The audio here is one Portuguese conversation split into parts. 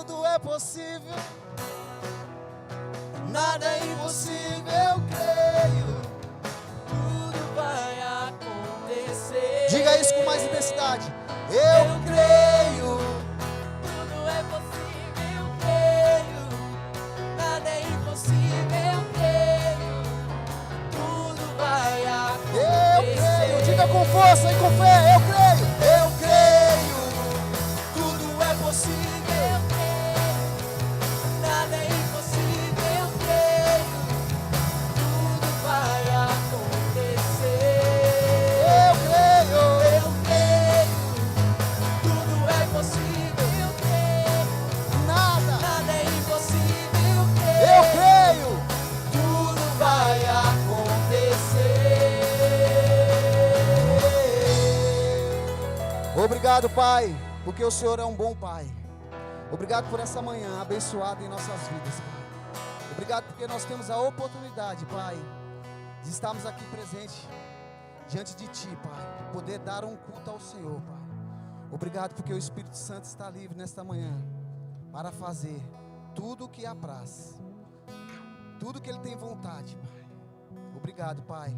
tudo é possível. Nada é impossível, eu creio. Tudo vai acontecer. Diga isso com mais intensidade. Eu creio. Tudo é possível, eu creio. Nada é impossível, eu creio. Tudo vai Eu acontecer. creio. Diga com força e com fé. Eu creio. Eu creio. Tudo é possível. Eu creio. Nada é impossível, eu creio. Tudo vai acontecer. Eu creio. Eu creio. Tudo é possível, eu creio. Nada. Nada é impossível, Eu creio. tudo vai acontecer. Obrigado, Pai, porque o Senhor é um bom Pai. Obrigado por essa manhã abençoada em nossas vidas, Pai. Obrigado porque nós temos a oportunidade, Pai, de estarmos aqui presentes diante de Ti, Pai. Poder dar um culto ao Senhor, Pai. Obrigado porque o Espírito Santo está livre nesta manhã para fazer tudo o que apraz, tudo que Ele tem vontade, Pai. Obrigado, Pai.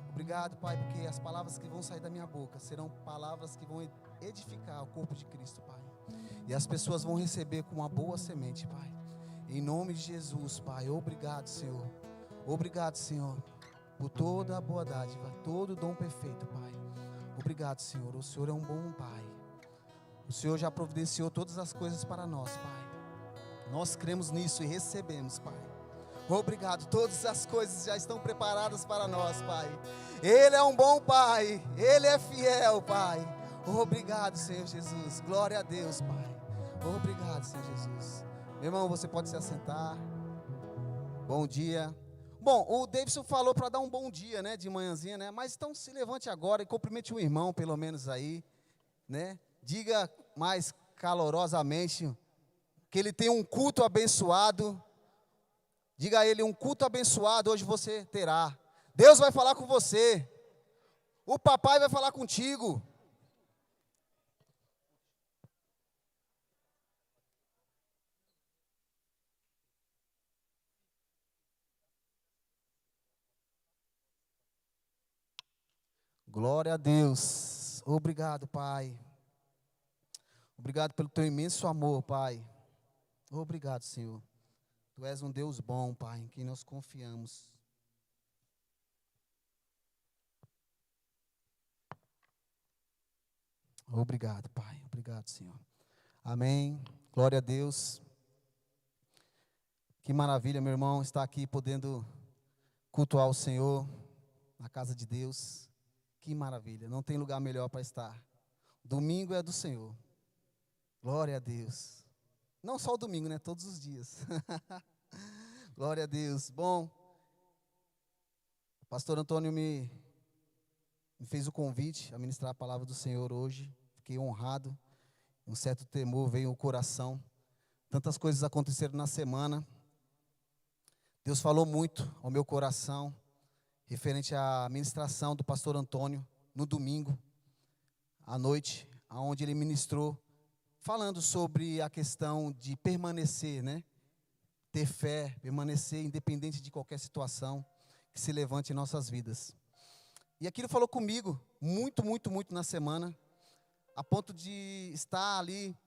Obrigado, Pai, porque as palavras que vão sair da minha boca serão palavras que vão edificar o corpo de Cristo, Pai. E as pessoas vão receber com uma boa semente, Pai. Em nome de Jesus, Pai. Obrigado, Senhor. Obrigado, Senhor, por toda a boa dádiva, todo o dom perfeito, Pai. Obrigado, Senhor. O Senhor é um bom Pai. O Senhor já providenciou todas as coisas para nós, Pai. Nós cremos nisso e recebemos, Pai. Obrigado, todas as coisas já estão preparadas para nós, Pai. Ele é um bom Pai, Ele é fiel, Pai. Obrigado, Senhor Jesus, glória a Deus, Pai. Obrigado, Senhor Jesus. Meu irmão, você pode se assentar. Bom dia. Bom, o Davidson falou para dar um bom dia, né, de manhãzinha, né, mas então se levante agora e cumprimente o irmão, pelo menos aí, né. Diga mais calorosamente que ele tem um culto abençoado. Diga a ele, um culto abençoado hoje você terá. Deus vai falar com você. O papai vai falar contigo. Glória a Deus. Obrigado, Pai. Obrigado pelo teu imenso amor, Pai. Obrigado, Senhor. Tu és um Deus bom, Pai, em quem nós confiamos. Obrigado, Pai. Obrigado, Senhor. Amém. Glória a Deus. Que maravilha, meu irmão, estar aqui podendo cultuar o Senhor na casa de Deus. Que maravilha. Não tem lugar melhor para estar. Domingo é do Senhor. Glória a Deus. Não só o domingo, né? Todos os dias. Glória a Deus. Bom, o pastor Antônio me fez o convite a ministrar a palavra do Senhor hoje. Fiquei honrado. Um certo temor veio ao coração. Tantas coisas aconteceram na semana. Deus falou muito ao meu coração referente à ministração do pastor Antônio no domingo à noite, onde ele ministrou falando sobre a questão de permanecer, né? Ter fé, permanecer independente de qualquer situação que se levante em nossas vidas. E aquilo falou comigo muito, muito, muito na semana, a ponto de estar ali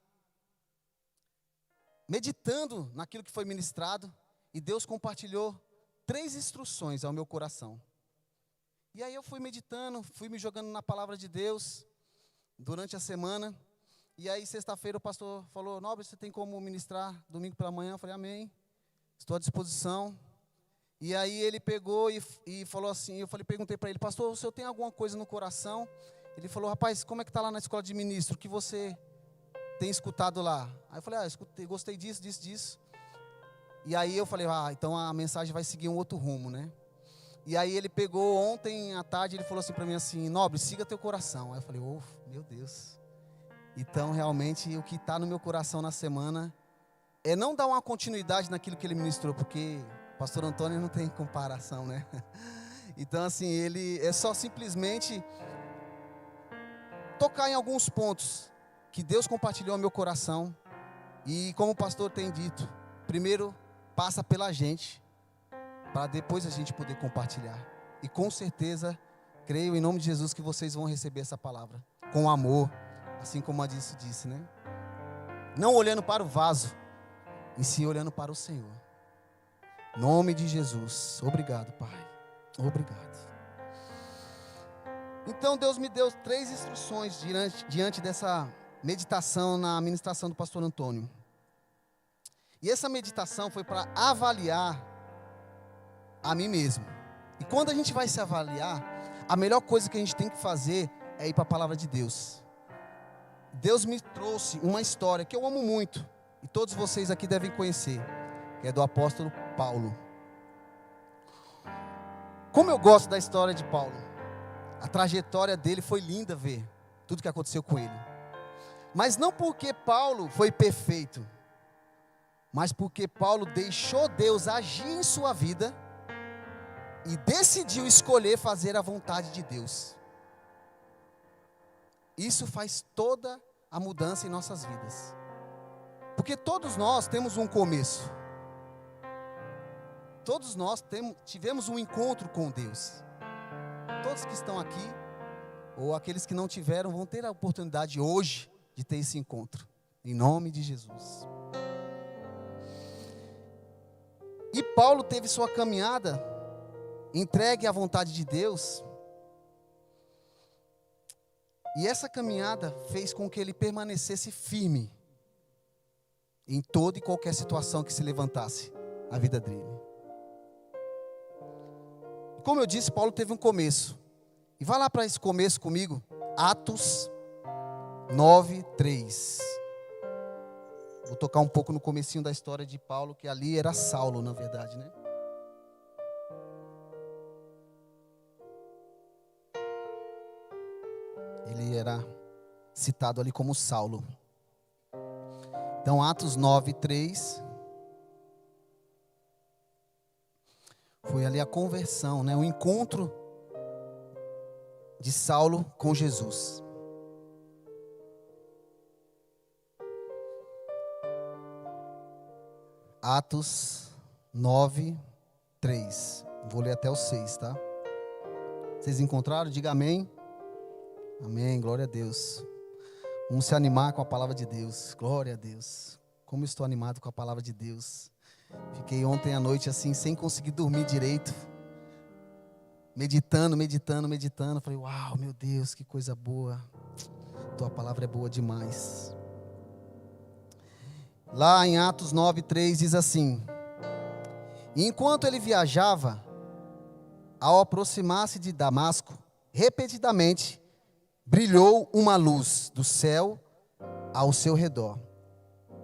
meditando naquilo que foi ministrado, e Deus compartilhou 3 instruções ao meu coração. E aí eu fui meditando, fui me jogando na palavra de Deus durante a semana. E aí sexta-feira o pastor falou, Nobre, você tem como ministrar domingo pela manhã? Eu falei, amém, estou à disposição. E aí ele pegou e falou assim, perguntei para ele, pastor, o senhor tem alguma coisa no coração? Ele falou, rapaz, como é que está lá na escola de ministro? O que você tem escutado lá? Aí eu falei, escutei, gostei disso. E aí eu falei, então a mensagem vai seguir um outro rumo, né? E aí ele pegou ontem à tarde, ele falou assim para mim assim, Nobre, siga teu coração. Aí eu falei, meu Deus. Então realmente o que está no meu coração na semana é não dar uma continuidade naquilo que ele ministrou, porque o pastor Antônio não tem comparação, né? Então assim, ele é só simplesmente tocar em alguns pontos que Deus compartilhou ao meu coração E como o pastor tem dito, primeiro passa pela gente, para depois a gente poder compartilhar. E com certeza, creio em nome de Jesus que vocês vão receber essa palavra com amor, assim como a disse, né? Não olhando para o vaso, e sim olhando para o Senhor. Nome de Jesus. Obrigado, Pai. Obrigado. Então Deus me deu 3 instruções diante dessa meditação na ministração do pastor Antônio. E essa meditação foi para avaliar a mim mesmo. E quando a gente vai se avaliar, a melhor coisa que a gente tem que fazer é ir para a palavra de Deus. Deus me trouxe uma história que eu amo muito, e todos vocês aqui devem conhecer, que é do apóstolo Paulo. Como eu gosto da história de Paulo, a trajetória dele foi linda ver tudo que aconteceu com ele. Mas não porque Paulo foi perfeito, mas porque Paulo deixou Deus agir em sua vida e decidiu escolher fazer a vontade de Deus. Isso faz toda a mudança em nossas vidas. Porque todos nós temos um começo. Todos nós tivemos um encontro com Deus. Todos que estão aqui, ou aqueles que não tiveram, vão ter a oportunidade hoje de ter esse encontro. Em nome de Jesus. E Paulo teve sua caminhada entregue à vontade de Deus. E essa caminhada fez com que ele permanecesse firme em toda e qualquer situação que se levantasse na vida dele. Como eu disse, Paulo teve um começo. E vá lá para esse começo comigo. Atos 9:3. Vou tocar um pouco no comecinho da história de Paulo, que ali era Saulo, na verdade, né? Ele era citado ali como Saulo. Então, Atos 9:3. Foi ali a conversão, né? O encontro de Saulo com Jesus. Atos 9:3. Vou ler até o 6, tá? Vocês encontraram? Diga amém. Amém, glória a Deus. Vamos se animar com a palavra de Deus. Glória a Deus. Como eu estou animado com a palavra de Deus. Fiquei ontem à noite assim, sem conseguir dormir direito. Meditando. Falei, uau, meu Deus, que coisa boa. Tua palavra é boa demais. Lá em Atos 9:3 diz assim: enquanto ele viajava, ao aproximar-se de Damasco, repetidamente brilhou uma luz do céu ao seu redor.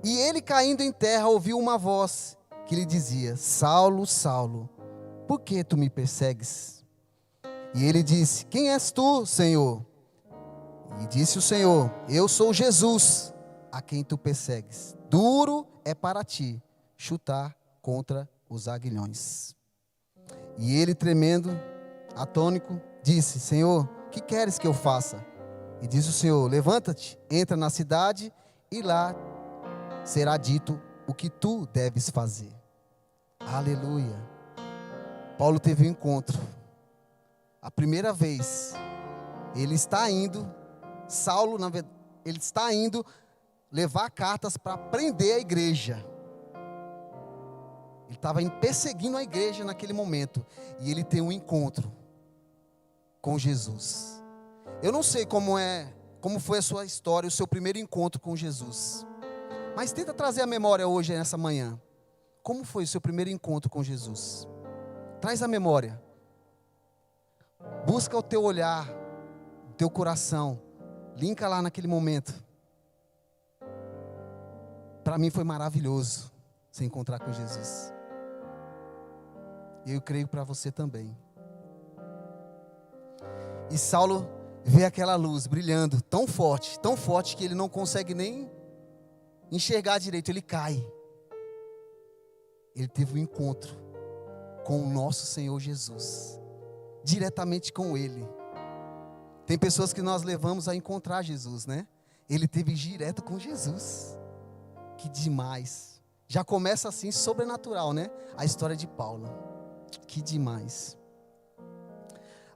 E ele, caindo em terra, ouviu uma voz que lhe dizia: Saulo, Saulo, por que tu me persegues? E ele disse: quem és tu, Senhor? E disse o Senhor: eu sou Jesus, a quem tu persegues. Duro é para ti chutar contra os aguilhões. E ele, tremendo, atônito, disse: Senhor, que queres que eu faça? E disse o Senhor: levanta-te, entra na cidade, e lá será dito o que tu deves fazer. Aleluia. Paulo teve um encontro. A primeira vez, ele está indo, Saulo, na verdade, ele está indo levar cartas para prender a igreja. Ele estava perseguindo a igreja naquele momento. E ele tem um encontro com Jesus. Eu não sei como foi a sua história, o seu primeiro encontro com Jesus. Mas tenta trazer a memória hoje, nessa manhã. Como foi o seu primeiro encontro com Jesus? Traz a memória. Busca o teu olhar, o teu coração. Linka lá naquele momento. Para mim foi maravilhoso se encontrar com Jesus. E eu creio para você também. E Saulo vê aquela luz brilhando tão forte que ele não consegue nem enxergar direito, ele cai. Ele teve um encontro com o nosso Senhor Jesus, diretamente com Ele. Tem pessoas que nós levamos a encontrar Jesus, né? Ele teve direto com Jesus. Que demais. Já começa assim, sobrenatural, né? A história de Paulo. Que demais.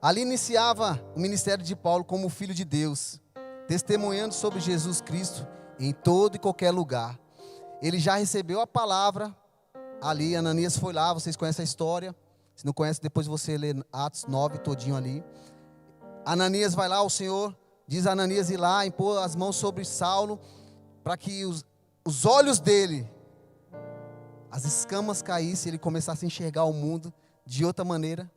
Ali iniciava o ministério de Paulo como filho de Deus, testemunhando sobre Jesus Cristo em todo e qualquer lugar. Ele já recebeu a palavra ali, Ananias foi lá, vocês conhecem a história. Se não conhece, depois você lê Atos 9 todinho ali. Ananias vai lá, o Senhor diz a Ananias ir lá, impor as mãos sobre Saulo, para que os olhos dele, as escamas caíssem, ele começasse a enxergar o mundo de outra maneira.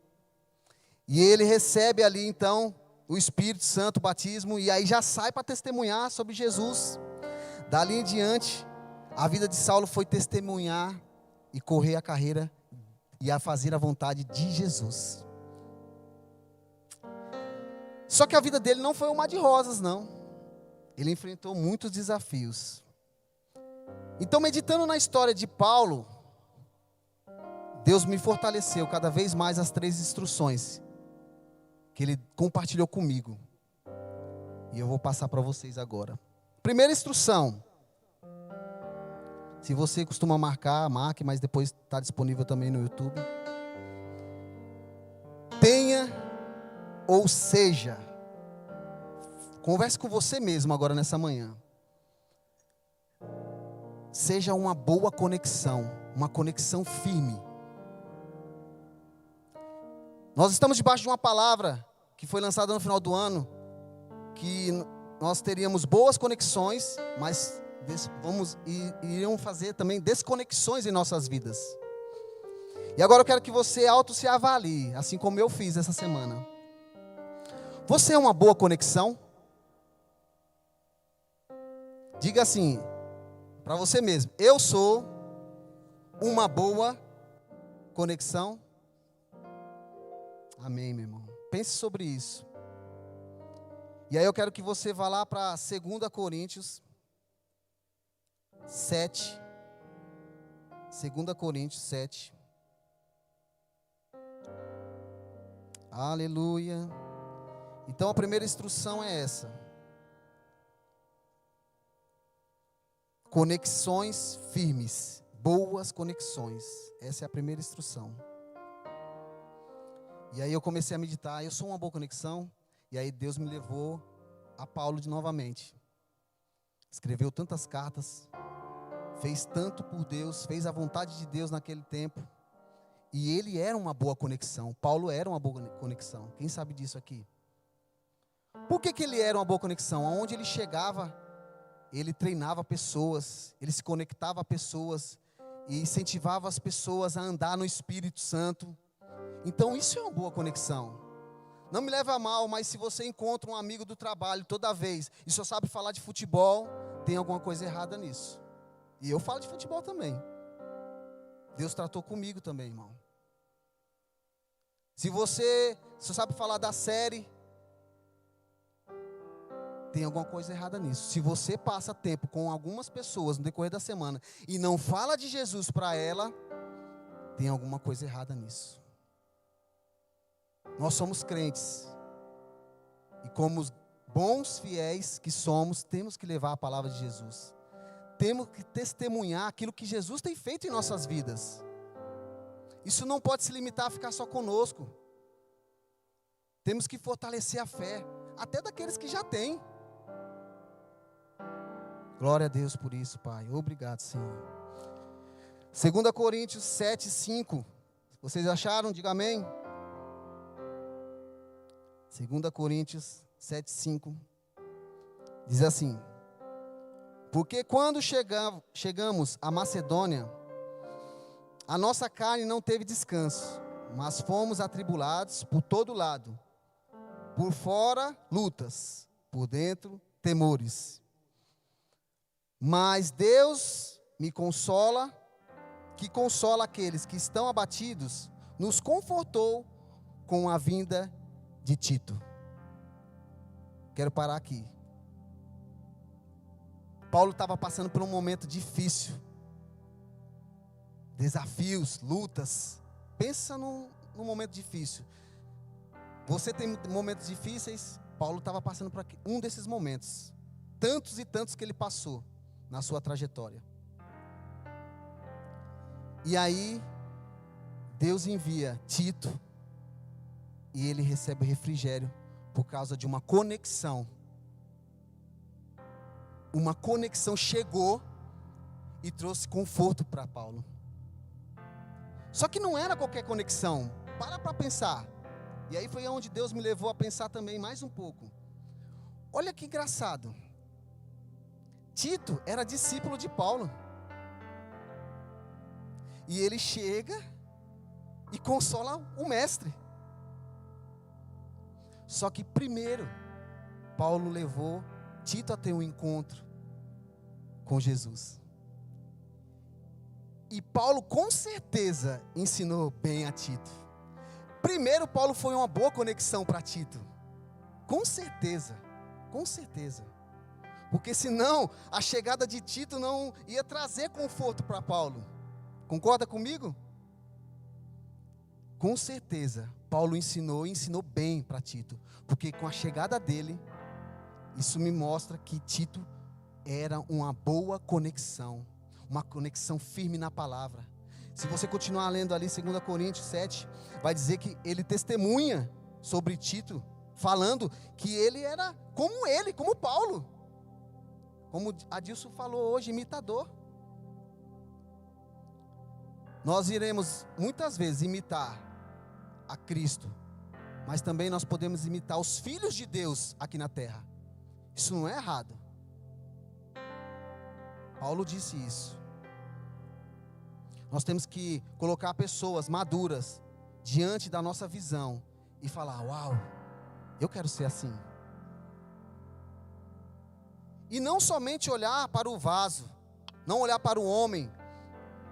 E ele recebe ali então o Espírito Santo, o batismo, e aí já sai para testemunhar sobre Jesus. Dali em diante, a vida de Saulo foi testemunhar e correr a carreira e a fazer a vontade de Jesus. Só que a vida dele não foi um mar de rosas, não. Ele enfrentou muitos desafios. Então, meditando na história de Paulo, Deus me fortaleceu cada vez mais as 3 instruções que Ele compartilhou comigo. E eu vou passar para vocês agora. Primeira instrução. Se você costuma marcar, marque, mas depois está disponível também no YouTube. Tenha, ou seja, converse com você mesmo agora nessa manhã. Seja uma boa conexão, uma conexão firme. Nós estamos debaixo de uma palavra que foi lançada no final do ano, que nós teríamos boas conexões, mas iriam fazer também desconexões em nossas vidas. E agora eu quero que você se avalie, assim como eu fiz essa semana. Você é uma boa conexão? Diga assim, para você mesmo, eu sou uma boa conexão? Amém, meu irmão. Pense sobre isso. E aí eu quero que você vá lá para 2 Coríntios 7. 2 Coríntios 7. Aleluia. Então a primeira instrução é essa. Conexões firmes. Boas conexões. Essa é a primeira instrução. E aí eu comecei a meditar. Eu sou uma boa conexão. E aí Deus me levou a Paulo novamente. Escreveu tantas cartas. Fez tanto por Deus. Fez a vontade de Deus naquele tempo. E ele era uma boa conexão. Paulo era uma boa conexão. Quem sabe disso aqui? Por que ele era uma boa conexão? Aonde ele chegava, ele treinava pessoas. Ele se conectava a pessoas. E incentivava as pessoas a andar no Espírito Santo. Então isso é uma boa conexão. Não me leve a mal, mas se você encontra um amigo do trabalho toda vez e só sabe falar de futebol, tem alguma coisa errada nisso. E eu falo de futebol também. Deus tratou comigo também, irmão. Se você só sabe falar da série, tem alguma coisa errada nisso. Se você passa tempo com algumas pessoas no decorrer da semana e não fala de Jesus para ela, tem alguma coisa errada nisso. Nós somos crentes. E como os bons fiéis que somos, temos que levar a palavra de Jesus. Temos que testemunhar aquilo que Jesus tem feito em nossas vidas. Isso não pode se limitar a ficar só conosco. Temos que fortalecer a fé, até daqueles que já têm. Glória a Deus por isso, Pai. Obrigado, Senhor. 2 Coríntios 7, 5. Vocês acharam? Diga amém. 2 Coríntios 7, 5. Diz assim: porque quando chegamos à Macedônia, a nossa carne não teve descanso, mas fomos atribulados por todo lado. Por fora, lutas, por dentro, temores. Mas Deus me consola, que consola aqueles que estão abatidos, nos confortou com a vinda de Tito. Quero parar aqui. Paulo estava passando por um momento difícil. Desafios, lutas. Pensa num momento difícil. Você tem momentos difíceis. Paulo estava passando por um desses momentos. Tantos e tantos que ele passou na sua trajetória. E aí, Deus envia Tito, e ele recebe refrigério por causa de uma conexão. Uma conexão chegou e trouxe conforto para Paulo. Só que não era qualquer conexão. Para pensar. E aí foi onde Deus me levou a pensar também mais um pouco. Olha que engraçado. Tito era discípulo de Paulo. E ele chega e consola o mestre. Só que primeiro, Paulo levou Tito a ter um encontro com Jesus. E Paulo com certeza ensinou bem a Tito. Primeiro, Paulo foi uma boa conexão para Tito. Com certeza, com certeza. Porque senão a chegada de Tito não ia trazer conforto para Paulo. Concorda comigo? Com certeza, Paulo ensinou bem para Tito. Porque com a chegada dele, isso me mostra que Tito era uma boa conexão. Uma conexão firme na palavra. Se você continuar lendo ali 2 Coríntios 7, vai dizer que ele testemunha sobre Tito, falando que ele era como Paulo. Como Adilson falou hoje, imitador. Nós iremos muitas vezes imitar a Cristo, mas também nós podemos imitar os filhos de Deus aqui na terra. Isso não é errado. Paulo disse isso. Nós temos que colocar pessoas maduras diante da nossa visão e falar: uau, eu quero ser assim. E não somente olhar para o vaso, não olhar para o homem,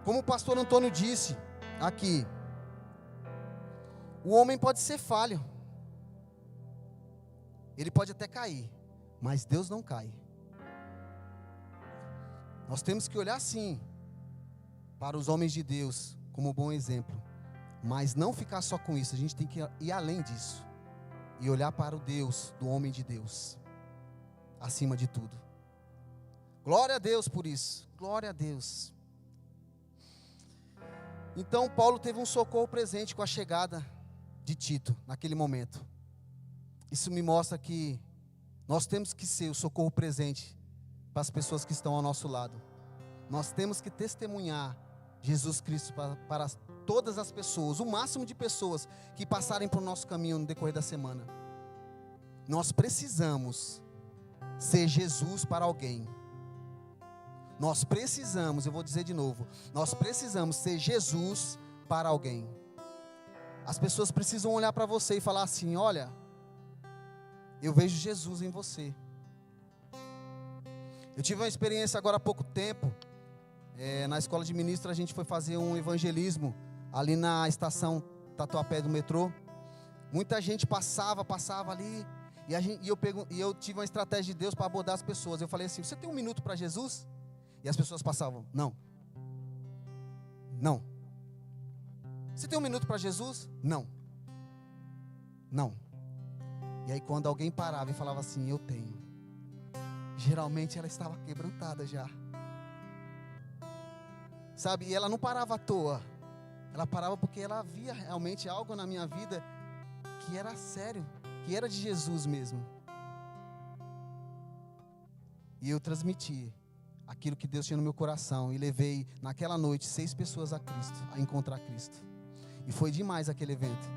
como o pastor Antônio disse aqui. O homem pode ser falho, ele pode até cair, mas Deus não cai. Nós temos que olhar sim para os homens de Deus como um bom exemplo, mas não ficar só com isso. A gente tem que ir além disso e olhar para o Deus do homem de Deus acima de tudo. Glória a Deus por isso, glória a Deus. Então Paulo teve um socorro presente com a chegada de Tito naquele momento. Isso me mostra que nós temos que ser o socorro presente para as pessoas que estão ao nosso lado. Nós temos que testemunhar Jesus Cristo para todas as pessoas, o máximo de pessoas que passarem por nosso caminho no decorrer da semana. Nós precisamos ser Jesus para alguém. Nós precisamos, eu vou dizer de novo, nós precisamos ser Jesus para alguém. As pessoas precisam olhar para você e falar assim: olha, eu vejo Jesus em você. Eu tive uma experiência agora há pouco tempo. Na escola de ministro a gente foi fazer um evangelismo ali na estação Tatuapé do metrô. Muita gente passava ali e eu tive uma estratégia de Deus para abordar as pessoas. Eu falei assim: você tem um minuto para Jesus? E as pessoas passavam: não. Você tem um minuto para Jesus? Não. E aí quando alguém parava e falava assim: eu tenho, geralmente ela estava quebrantada já. Sabe, e ela não parava à toa. Ela parava porque ela via realmente algo na minha vida que era sério, que era de Jesus mesmo. E eu transmiti aquilo que Deus tinha no meu coração e levei naquela noite 6 pessoas a Cristo, a encontrar Cristo. E foi demais aquele evento.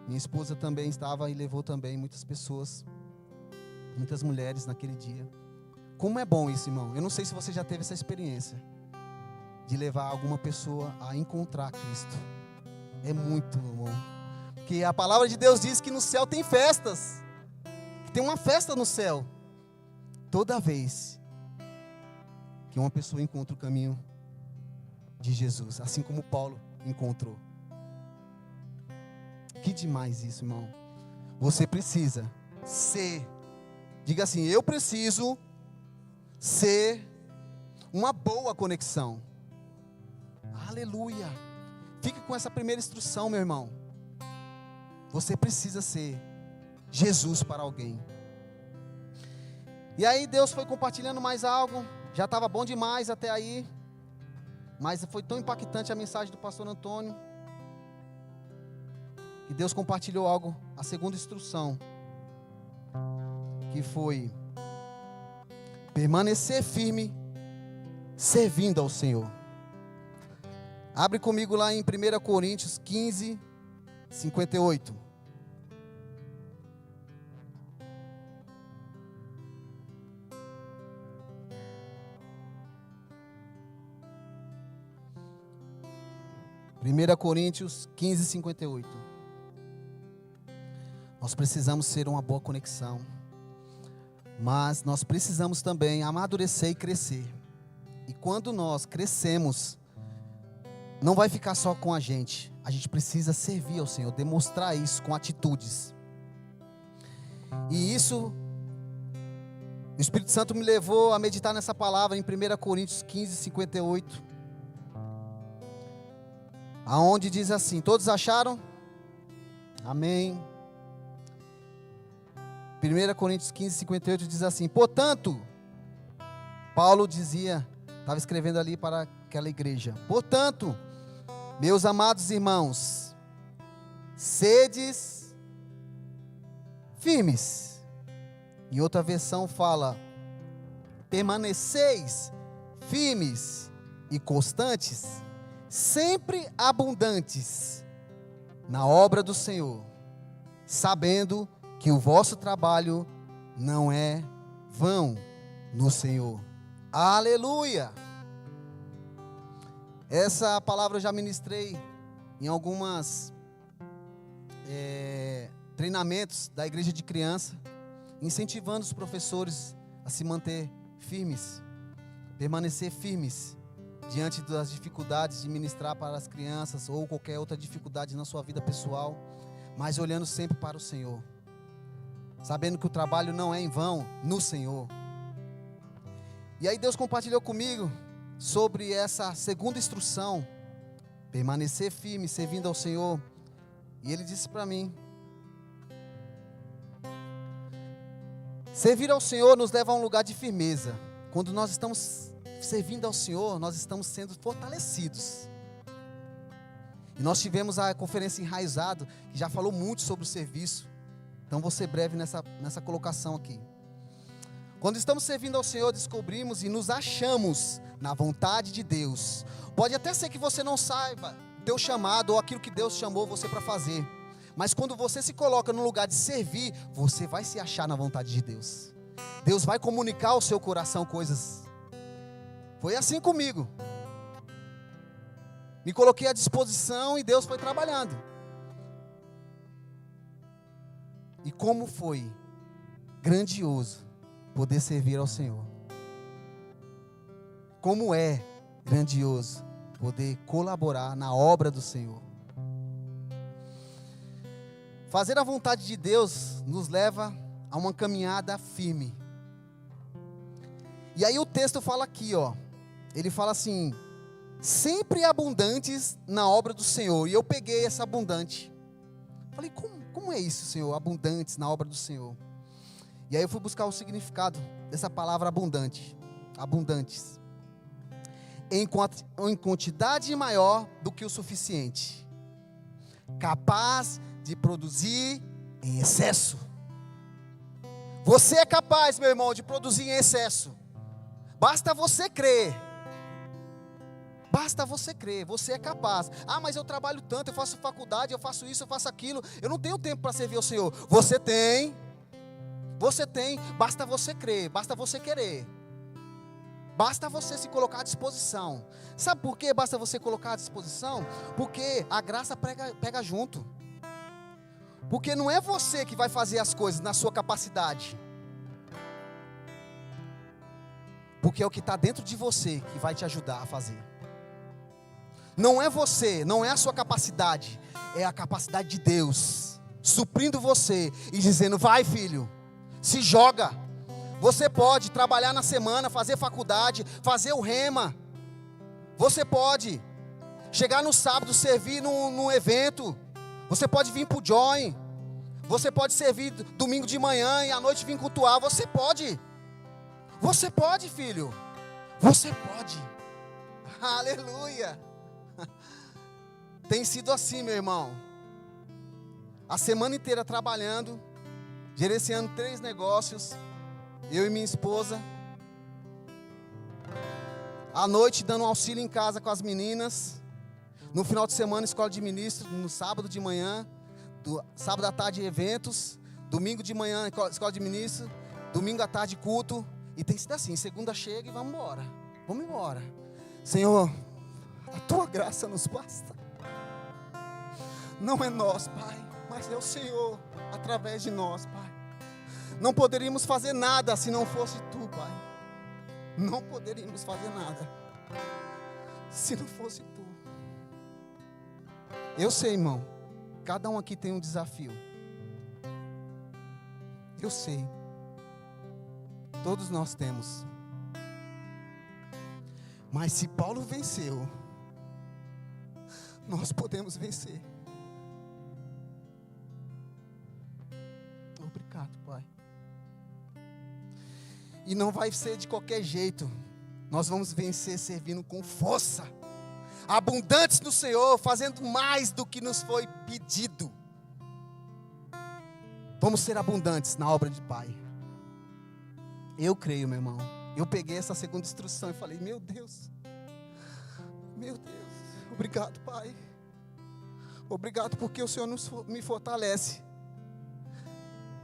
Minha esposa também estava e levou também muitas pessoas, muitas mulheres naquele dia. Como é bom isso, irmão. Eu não sei se você já teve essa experiência de levar alguma pessoa a encontrar Cristo. É muito bom. Porque a palavra de Deus diz que no céu tem festas. Que tem uma festa no céu. Toda vez que uma pessoa encontra o caminho de Jesus, assim como Paulo encontrou. Que demais isso, irmão. Você precisa ser, diga assim: eu preciso ser uma boa conexão. Aleluia. Fique com essa primeira instrução, meu irmão. Você precisa ser Jesus para alguém. E aí Deus foi compartilhando mais algo. Já estava bom demais até aí. mas foi tão impactante a mensagem do pastor Antônio, que Deus compartilhou algo, a segunda instrução, que foi permanecer firme, servindo ao Senhor. Abre comigo lá em 1 Coríntios 15, 58. Primeira Coríntios 15, 58. Nós precisamos ser uma boa conexão, mas nós precisamos também amadurecer e crescer. E quando nós crescemos, não vai ficar só com a gente precisa servir ao Senhor, demonstrar isso com atitudes. E isso, o Espírito Santo me levou a meditar nessa palavra em 1 Coríntios 15, 58. Aonde diz assim, todos acharam? Amém. 1 Coríntios 15, 58 diz assim, portanto, Paulo dizia, estava escrevendo ali para aquela igreja, portanto, meus amados irmãos, sedes firmes. Em outra versão fala, permaneceis firmes e constantes, sempre abundantes na obra do Senhor, sabendo que o vosso trabalho não é vão no Senhor. Aleluia! Essa palavra eu já ministrei em algumas treinamentos da igreja de criança, incentivando os professores a se manter firmes, permanecer firmes diante das dificuldades de ministrar para as crianças ou qualquer outra dificuldade na sua vida pessoal, mas olhando sempre para o Senhor, sabendo que o trabalho não é em vão no Senhor. E aí Deus compartilhou comigo sobre essa segunda instrução, permanecer firme, servindo ao Senhor. E Ele disse para mim, servir ao Senhor nos leva a um lugar de firmeza. Quando nós estamos servindo ao Senhor, nós estamos sendo fortalecidos. E nós tivemos a conferência Enraizado, que já falou muito sobre o serviço. Então vou ser breve nessa colocação aqui. Quando estamos servindo ao Senhor, descobrimos e nos achamos na vontade de Deus. Pode até ser que você não saiba o teu chamado ou aquilo que Deus chamou você para fazer, mas quando você se coloca no lugar de servir, você vai se achar na vontade de Deus. Deus vai comunicar ao seu coração coisas. Foi assim comigo. Me coloquei à disposição e Deus foi trabalhando. E como foi grandioso poder servir ao Senhor. Como é grandioso poder colaborar na obra do Senhor. Fazer a vontade de Deus nos leva a uma caminhada firme. E aí o texto fala aqui, ó. Ele fala assim, sempre abundantes na obra do Senhor. E eu peguei essa abundante. Falei, como é isso, Senhor? Abundantes na obra do Senhor. E aí eu fui buscar o significado dessa palavra abundante. Abundantes. Em quantidade maior do que o suficiente. Capaz de produzir em excesso. Você é capaz, meu irmão, de produzir em excesso. Basta você crer. Basta você crer, você é capaz. Ah, mas eu trabalho tanto, eu faço faculdade, eu faço isso, eu faço aquilo. Eu não tenho tempo para servir ao Senhor. Você tem, basta você crer, basta você querer. Basta você se colocar à disposição. Sabe por que basta você colocar à disposição? Porque a graça pega junto. Porque não é você que vai fazer as coisas na sua capacidade. Porque é o que está dentro de você que vai te ajudar a fazer. Não é você, não é a sua capacidade, é a capacidade de Deus, suprindo você e dizendo, vai filho, se joga. Você pode trabalhar na semana, fazer faculdade, fazer o rema. Você pode chegar no sábado, servir num evento. Você pode vir para o Join. Você pode servir domingo de manhã e à noite vir cultuar. Você pode, filho. Você pode. Aleluia. Tem sido assim, meu irmão. A semana inteira trabalhando, gerenciando 3 negócios, eu e minha esposa. À noite dando auxílio em casa com as meninas. No final de semana escola de ministro, no sábado de manhã, sábado à tarde eventos, domingo de manhã escola de ministro, domingo à tarde culto. E tem sido assim, segunda chega e vamos embora. Vamos embora. Senhor, a tua graça nos basta. Não é nós, Pai, mas é o Senhor através de nós, Pai. Não poderíamos fazer nada se não fosse Tu, Pai. Não poderíamos fazer nada se não fosse Tu. Eu sei, irmão, cada um aqui tem um desafio. Eu sei. Todos nós temos. Mas se Paulo venceu, nós podemos vencer. Obrigado, Pai. E não vai ser de qualquer jeito. Nós vamos vencer servindo com força, abundantes no Senhor, fazendo mais do que nos foi pedido. Vamos ser abundantes na obra de Pai. Eu creio, meu irmão. Eu peguei essa segunda instrução e falei, meu Deus, obrigado, Pai. Obrigado porque o Senhor me fortalece.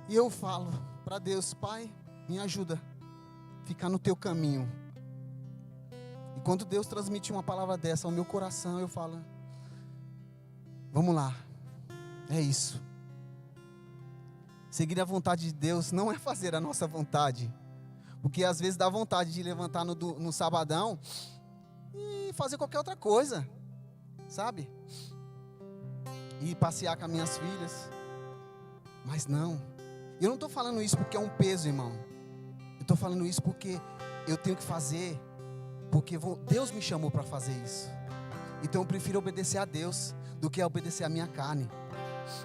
E eu falo para Deus, Pai, me ajuda a ficar no Teu caminho. E quando Deus transmite uma palavra dessa ao meu coração, eu falo, vamos lá, é isso. Seguir a vontade de Deus não é fazer a nossa vontade. Porque às vezes dá vontade de levantar no sabadão e fazer qualquer outra coisa, sabe? E passear com as minhas filhas. Mas não. Eu não estou falando isso porque é um peso, irmão. Eu estou falando isso porque eu tenho que fazer, porque Deus me chamou para fazer isso. Então eu prefiro obedecer a Deus do que obedecer a minha carne.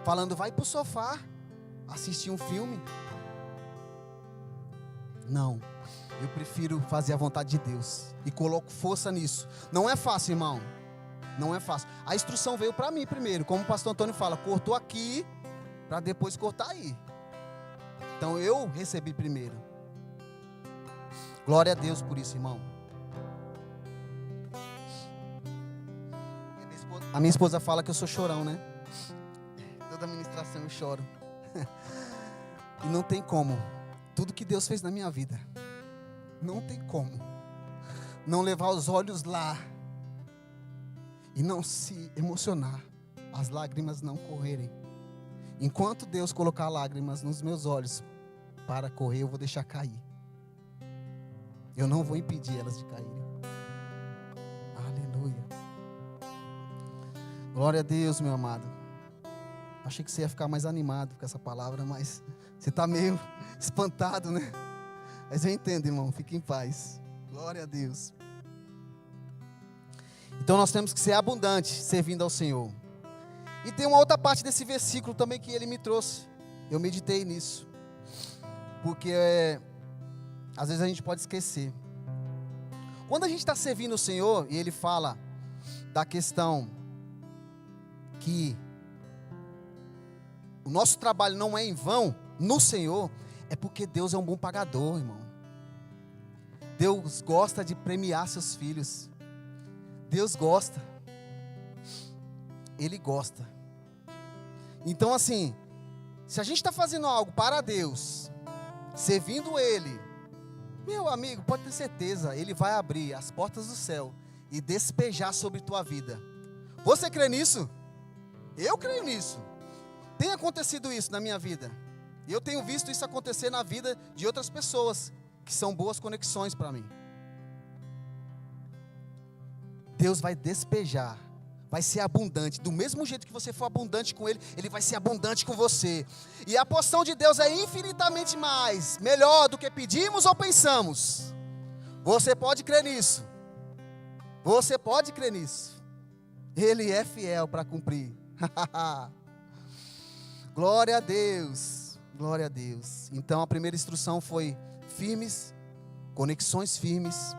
Falando, vai para o sofá, assistir um filme. Não, eu prefiro fazer a vontade de Deus e coloco força nisso. Não é fácil, irmão. Não é fácil. A instrução veio para mim primeiro, como o pastor Antônio fala, cortou aqui para depois cortar aí. Então eu recebi primeiro. Glória a Deus por isso, irmão. A minha esposa fala que eu sou chorão, né? Toda ministração eu choro. E não tem como. Tudo que Deus fez na minha vida, não tem como não levar os olhos lá e não se emocionar, as lágrimas não correrem. Enquanto Deus colocar lágrimas nos meus olhos para correr, eu vou deixar cair. Eu não vou impedir elas de caírem. Aleluia. Glória a Deus, meu amado. Achei que você ia ficar mais animado com essa palavra, mas você está meio espantado, né? Mas eu entendo, irmão, fique em paz. Glória a Deus. Então nós temos que ser abundantes, servindo ao Senhor. E tem uma outra parte desse versículo também que ele me trouxe. Eu meditei nisso. Porque às vezes a gente pode esquecer. Quando a gente está servindo o Senhor, e ele fala da questão que o nosso trabalho não é em vão no Senhor, é porque Deus é um bom pagador, irmão. Deus gosta de premiar seus filhos. Deus gosta. Ele gosta. Então assim, se a gente está fazendo algo para Deus, servindo Ele, meu amigo, pode ter certeza, Ele vai abrir as portas do céu e despejar sobre tua vida. Você crê nisso? Eu creio nisso. Tem acontecido isso na minha vida. E eu tenho visto isso acontecer na vida de outras pessoas, que são boas conexões para mim. Deus vai despejar, vai ser abundante. Do mesmo jeito que você for abundante com Ele, Ele vai ser abundante com você. E a porção de Deus é infinitamente mais, melhor do que pedimos ou pensamos. Você pode crer nisso. Você pode crer nisso. Ele é fiel para cumprir. Glória a Deus. Glória a Deus. Então a primeira instrução foi firmes, conexões firmes,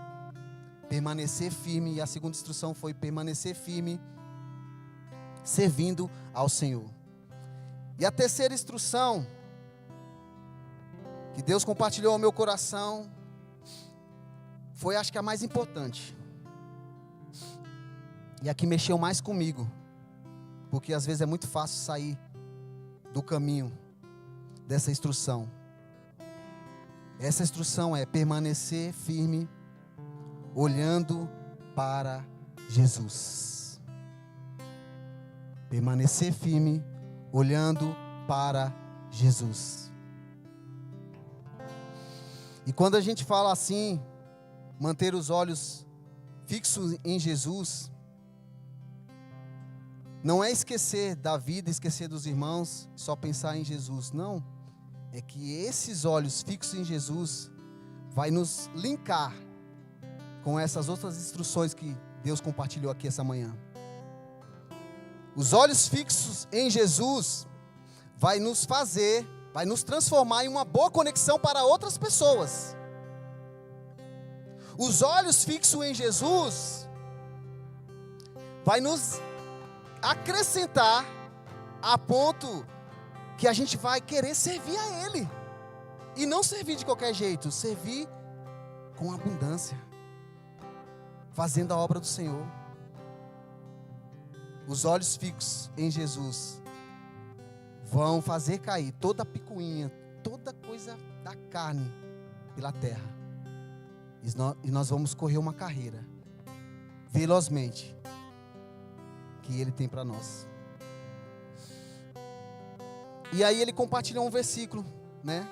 permanecer firme. E a segunda instrução foi permanecer firme, servindo ao Senhor. E a terceira instrução que Deus compartilhou ao meu coração foi, acho que a mais importante. E a que mexeu mais comigo. Porque às vezes é muito fácil sair do caminho dessa instrução. Essa instrução é permanecer firme, olhando para Jesus. Permanecer firme, olhando para Jesus. E quando a gente fala assim, manter os olhos fixos em Jesus, não é esquecer da vida, esquecer dos irmãos, só pensar em Jesus. Não, é que esses olhos fixos em Jesus vai nos linkar com essas outras instruções que Deus compartilhou aqui essa manhã. Os olhos fixos em Jesus vai nos fazer, vai nos transformar em uma boa conexão para outras pessoas. Os olhos fixos em Jesus vai nos acrescentar a ponto que a gente vai querer servir a Ele. E não servir de qualquer jeito, servir com abundância, fazendo a obra do Senhor. Os olhos fixos em Jesus vão fazer cair toda a picuinha, toda coisa da carne pela terra. E nós vamos correr uma carreira velozmente que Ele tem para nós. E aí ele compartilhou um versículo, né?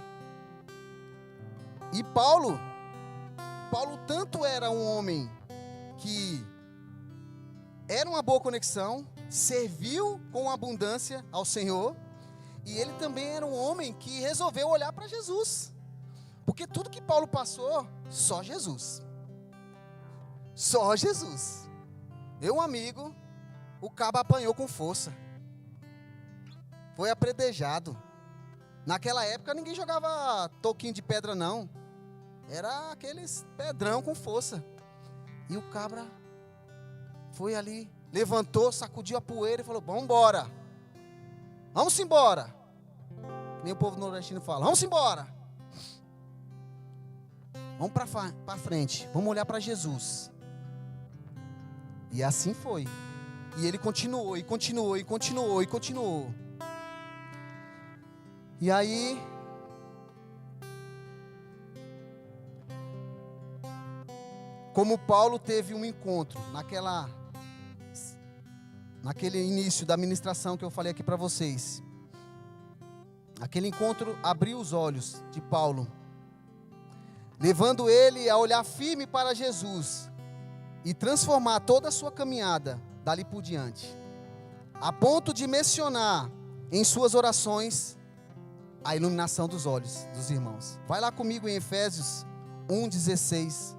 E Paulo tanto era um homem que era uma boa conexão, serviu com abundância ao Senhor, e ele também era um homem que resolveu olhar para Jesus. Porque tudo que Paulo passou, só Jesus. Só Jesus. Meu amigo, o cabo apanhou com força. Foi apredejado. Naquela época ninguém jogava toquinho de pedra não. Era aqueles pedrão com força. E o cabra foi ali, levantou, sacudiu a poeira e falou: vamos embora. Vamos embora. Nem o povo nordestino fala: vamos embora. Vamos para frente. Vamos olhar para Jesus. E assim foi. E ele continuou, e continuou, e continuou, e continuou. E aí, como Paulo teve um encontro naquele início da ministração que eu falei aqui para vocês. Aquele encontro abriu os olhos de Paulo, levando ele a olhar firme para Jesus e transformar toda a sua caminhada dali por diante, a ponto de mencionar em suas orações a iluminação dos olhos dos irmãos. Vai lá comigo em Efésios 1:16.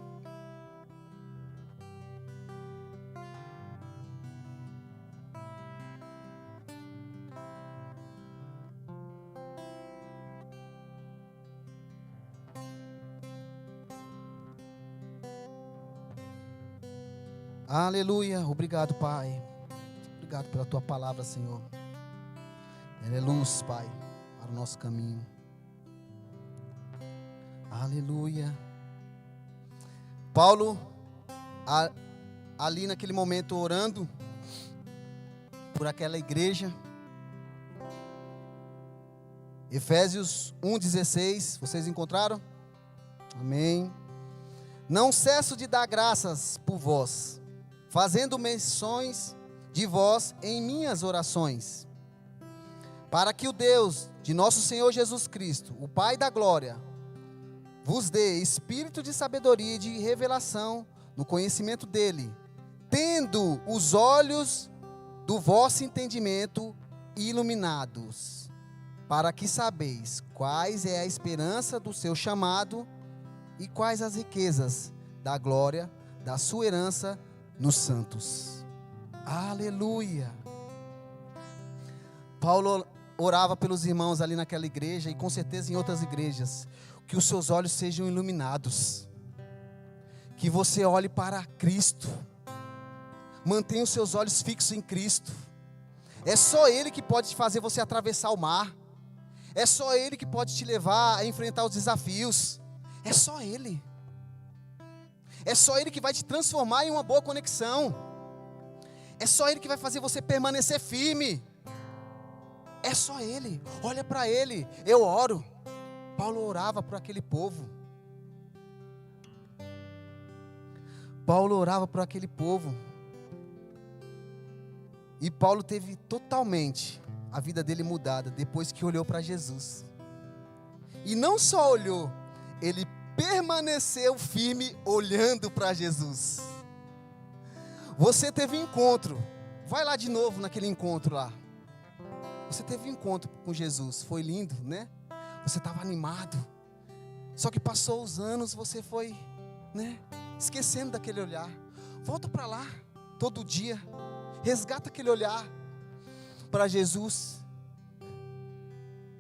Aleluia, obrigado, Pai. Obrigado pela Tua palavra, Senhor. Ela é luz, Pai, para o nosso caminho. Aleluia. Paulo, ali naquele momento orando por aquela igreja. Efésios 1:16, vocês encontraram? Amém. Não cesso de dar graças por vós, fazendo menções de vós em minhas orações, para que o Deus de nosso Senhor Jesus Cristo, o Pai da glória, vos dê espírito de sabedoria e de revelação no conhecimento dele, tendo os olhos do vosso entendimento iluminados, para que sabeis quais é a esperança do seu chamado e quais as riquezas da glória da sua herança nos santos. Aleluia. Paulo orava pelos irmãos ali naquela igreja e com certeza em outras igrejas, que os seus olhos sejam iluminados, que você olhe para Cristo. Mantenha os seus olhos fixos em Cristo. É só Ele que pode fazer você atravessar o mar. É só Ele que pode te levar a enfrentar os desafios. É só Ele. É só Ele que vai te transformar em uma boa conexão. É só Ele que vai fazer você permanecer firme. É só Ele. Olha para Ele. Eu oro. Paulo orava por aquele povo. Paulo orava por aquele povo. E Paulo teve totalmente a vida dele mudada depois que olhou para Jesus. E não só olhou, ele permaneceu firme olhando para Jesus. Você teve um encontro. Vai lá de novo naquele encontro lá. Você teve um encontro com Jesus. Foi lindo, né? Você estava animado. Só que passou os anos, você foi, né, esquecendo daquele olhar. Volta para lá, todo dia. Resgata aquele olhar para Jesus.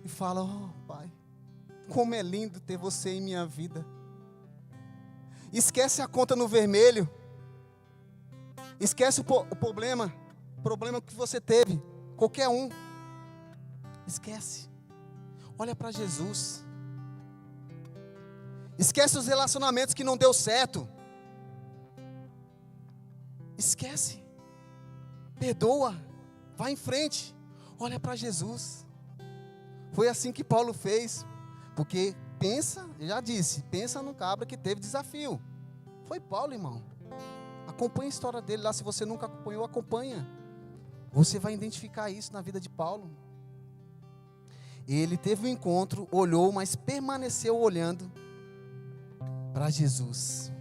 E fala: oh Pai, como é lindo ter você em minha vida. Esquece a conta no vermelho. Esquece o problema que você teve. Qualquer um. Esquece. Olha para Jesus. Esquece os relacionamentos que não deu certo. Esquece. Perdoa. Vai em frente. Olha para Jesus. Foi assim que Paulo fez. Porque pensa, eu já disse, pensa num cabra que teve desafio. Foi Paulo, irmão. Acompanha a história dele lá. Se você nunca acompanhou, acompanha. Você vai identificar isso na vida de Paulo. Ele teve um encontro, olhou, mas permaneceu olhando para Jesus.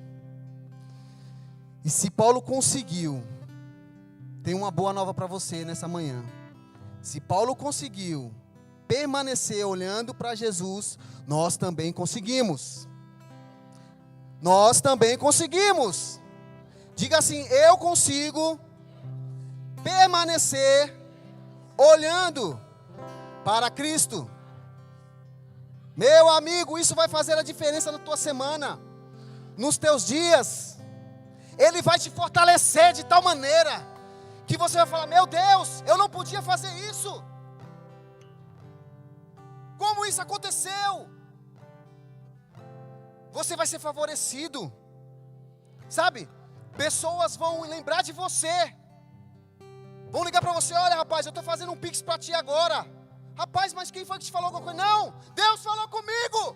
E se Paulo conseguiu, tem uma boa nova para você nessa manhã. Se Paulo conseguiu permanecer olhando para Jesus, nós também conseguimos. Nós também conseguimos. Diga assim: eu consigo permanecer olhando para Cristo. Meu amigo, isso vai fazer a diferença na tua semana, nos teus dias. Ele vai te fortalecer de tal maneira que você vai falar: meu Deus, eu não podia fazer isso. Como isso aconteceu? Você vai ser favorecido. Sabe? Pessoas vão lembrar de você. Vão ligar para você: olha rapaz, eu estou fazendo um pix para ti agora. Rapaz, mas quem foi que te falou alguma coisa? Não, Deus falou comigo.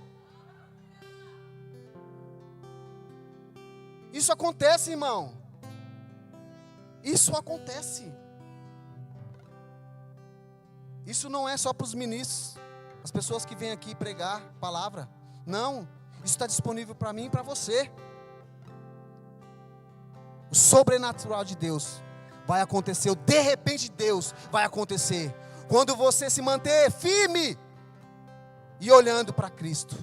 Isso acontece, irmão. Isso acontece. Isso não é só para os ministros, as pessoas que vêm aqui pregar palavra. Não, isso está disponível para mim e para você. O sobrenatural de Deus vai acontecer. O de repente de Deus vai acontecer quando você se manter firme e olhando para Cristo.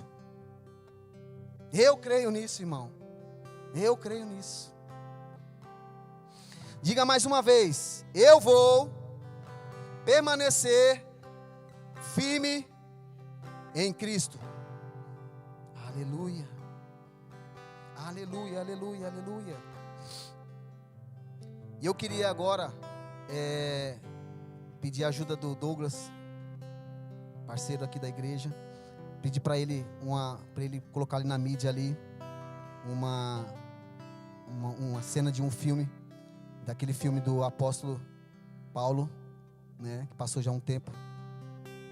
Eu creio nisso, irmão. Eu creio nisso. Diga mais uma vez: eu vou permanecer firme em Cristo. Aleluia. Aleluia, aleluia, aleluia. E eu queria agora pedir a ajuda do Douglas, parceiro aqui da igreja. Pedir para ele colocar ali na mídia ali uma cena de um filme, daquele filme do apóstolo Paulo, né, que passou já um tempo.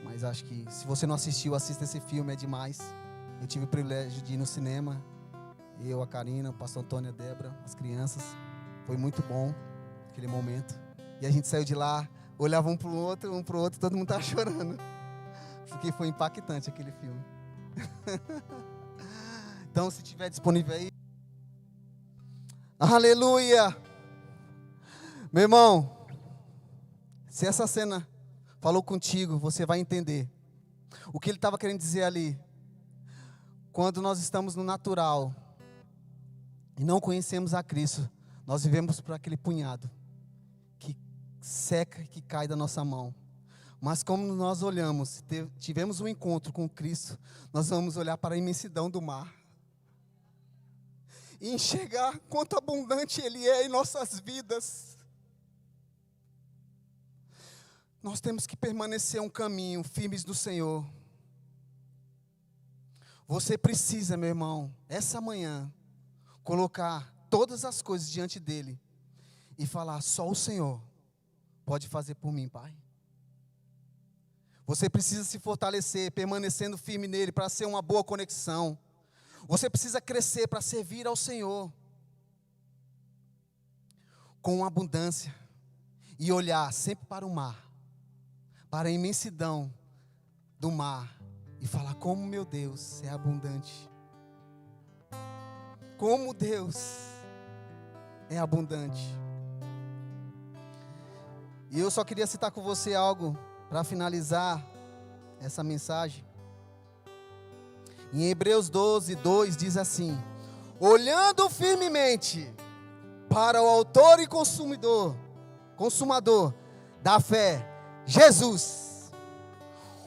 Mas acho que se você não assistiu, assista esse filme, é demais. Eu tive o privilégio de ir no cinema, eu, a Karina, o pastor Antônio, a Débora, as crianças. Foi muito bom aquele momento. E a gente saiu de lá, olhava um para o outro, todo mundo estava chorando. Porque foi impactante aquele filme. Então, se tiver disponível aí. Aleluia! Meu irmão, se essa cena falou contigo, você vai entender o que ele estava querendo dizer ali. Quando nós estamos no natural e não conhecemos a Cristo, nós vivemos por aquele punhado que seca e que cai da nossa mão. Mas como nós olhamos, tivemos um encontro com Cristo, nós vamos olhar para a imensidão do mar. e enxergar quanto abundante Ele é em nossas vidas. Nós temos que permanecer um caminho firmes do Senhor. Você precisa, meu irmão, essa manhã, colocar todas as coisas diante dEle e falar: só o Senhor pode fazer por mim, Pai. Você precisa se fortalecer, permanecendo firme nele, para ser uma boa conexão. Você precisa crescer para servir ao Senhor com abundância e olhar sempre para o mar, para a imensidão do mar e falar: como meu Deus é abundante. Como Deus é abundante. E eu só queria citar com você algo para finalizar essa mensagem. Em Hebreus 12, 2 diz assim: olhando firmemente para o autor e consumador da fé, Jesus,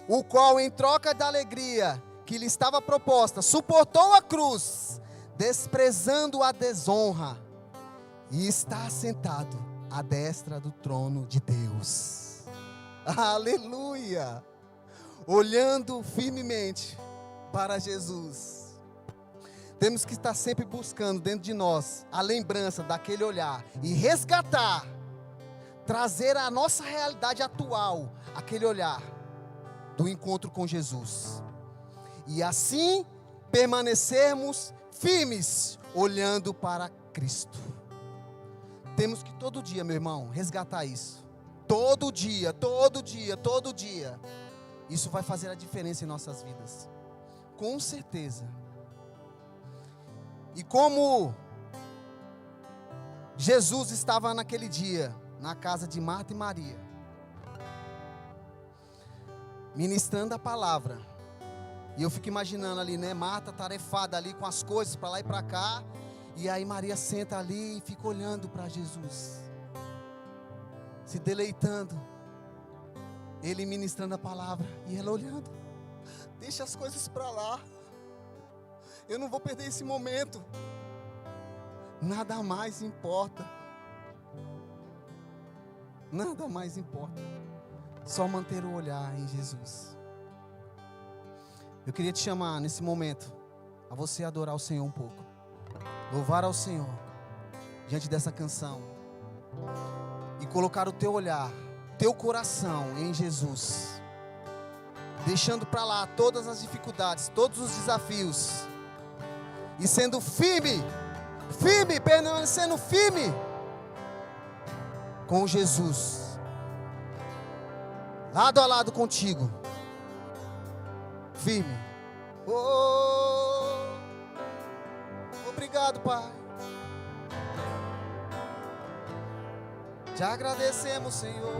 o qual em troca da alegria que lhe estava proposta, suportou a cruz, desprezando a desonra, e está sentado à destra do trono de Deus. Aleluia! Olhando firmemente para Jesus. Temos que estar sempre buscando dentro de nós a lembrança daquele olhar e resgatar, trazer à nossa realidade atual aquele olhar do encontro com Jesus. E assim permanecermos firmes, olhando para Cristo. Temos que todo dia, meu irmão, resgatar isso. Todo dia, todo dia, todo dia. Isso vai fazer a diferença em nossas vidas. Com certeza. E como Jesus estava naquele dia, na casa de Marta e Maria, ministrando a palavra. E eu fico imaginando ali, né, Marta tarefada ali com as coisas para lá e para cá. E aí Maria senta ali e fica olhando para Jesus, se deleitando. Ele ministrando a palavra e ela olhando. Deixa as coisas para lá. Eu não vou perder esse momento. Nada mais importa. Nada mais importa. Só manter o olhar em Jesus. Eu queria te chamar nesse momento a você adorar o Senhor um pouco. Louvar ao Senhor diante dessa canção. E colocar o teu olhar, teu coração em Jesus. Deixando para lá todas as dificuldades, todos os desafios. E sendo firme, permanecendo firme com Jesus. Lado a lado contigo. Firme. Oh, obrigado, Pai. Te agradecemos, Senhor,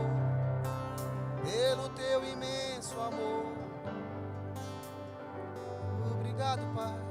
pelo teu imenso amor. Obrigado, Pai.